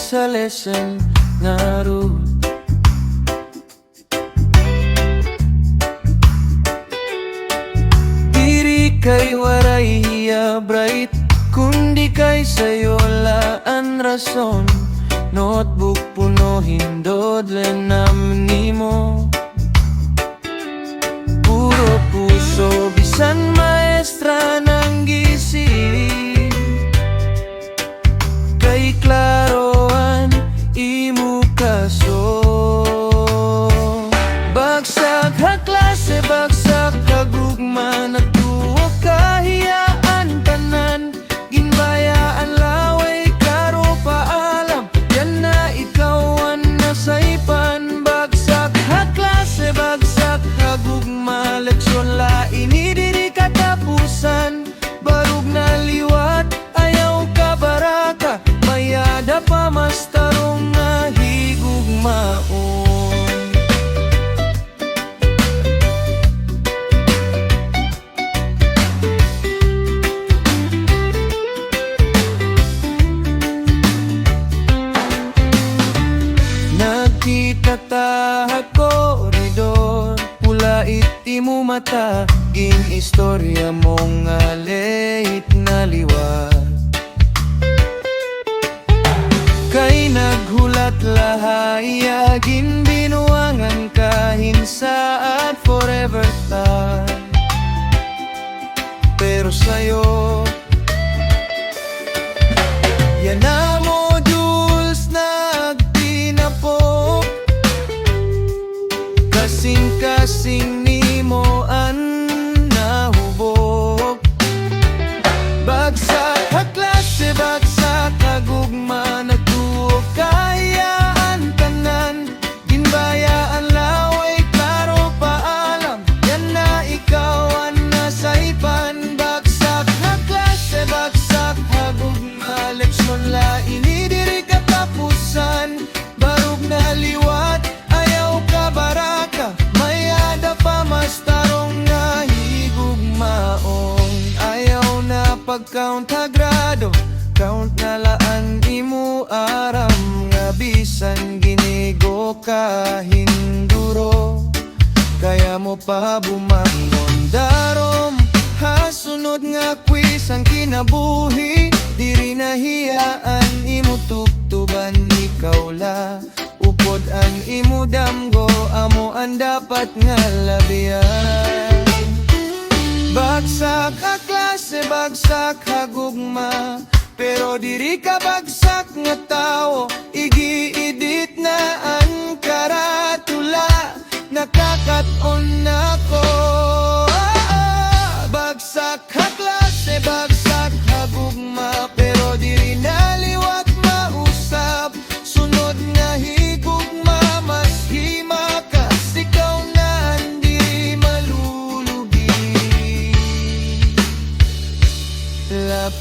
sa lesson nga ro. Diri kay waray hiya bright, kundi kay sayo laan rason. Notebook puno hindod lenam nimo, puro puso bisan maestra ng gising. Kay klaroan imo kaso, bagsak ha klase, bagsak kagugma, nagtuwa kahiyaan tanan, ginbayaan laway klaro paalam, yan na ikawan na saipan. Bagsak ha klase, bagsak kagugma, leksyon lain diri katapusan, barug na liwat ayaw ka baraka, mayada pa mas tarong nga higugmaon. Nagkita ta koridor, pula iti mo mata, ging istorya mong nga late na liwat. Kay naghulat lahaya, gin binuangan kahinsaat forever ta. Pero sa'yo yan na modules nagtinapok, kasing-kasing nimo an nahubog. Bagsak ha klase, bagsak kagugma, nagtuo kahiyaan tanan, ginbayaan laway klaro paalam, yan na ikawan na saipan. Bagsak ha klase, bagsak kagugma, leksyon lain diri katapusan, barug na liwat ayaw ka baraka, mayada pa mas tarong nga higugmaon. Ayaw na pag-count ha grado, count na laan imo aram, nga bisan ginigo ka hinduro, kaya mo pa bumangon darom. Hasunod nga quiz ang kinabuhi, diri nahiyaan imo tuktuban, ikaw la upod ang imo damgo, amo ang dapat nga labian. Bagsak ha klase, bagsak ha gugma, pero diri ka bagsak nga tao, igi-edit na ang karatula, nakakaton nako. Bagsak ha klase, bagsak ha gugma, pero diri naliwat mausap, sunod nga higugma mas himakas, ikaw na hindi malulugi. Lap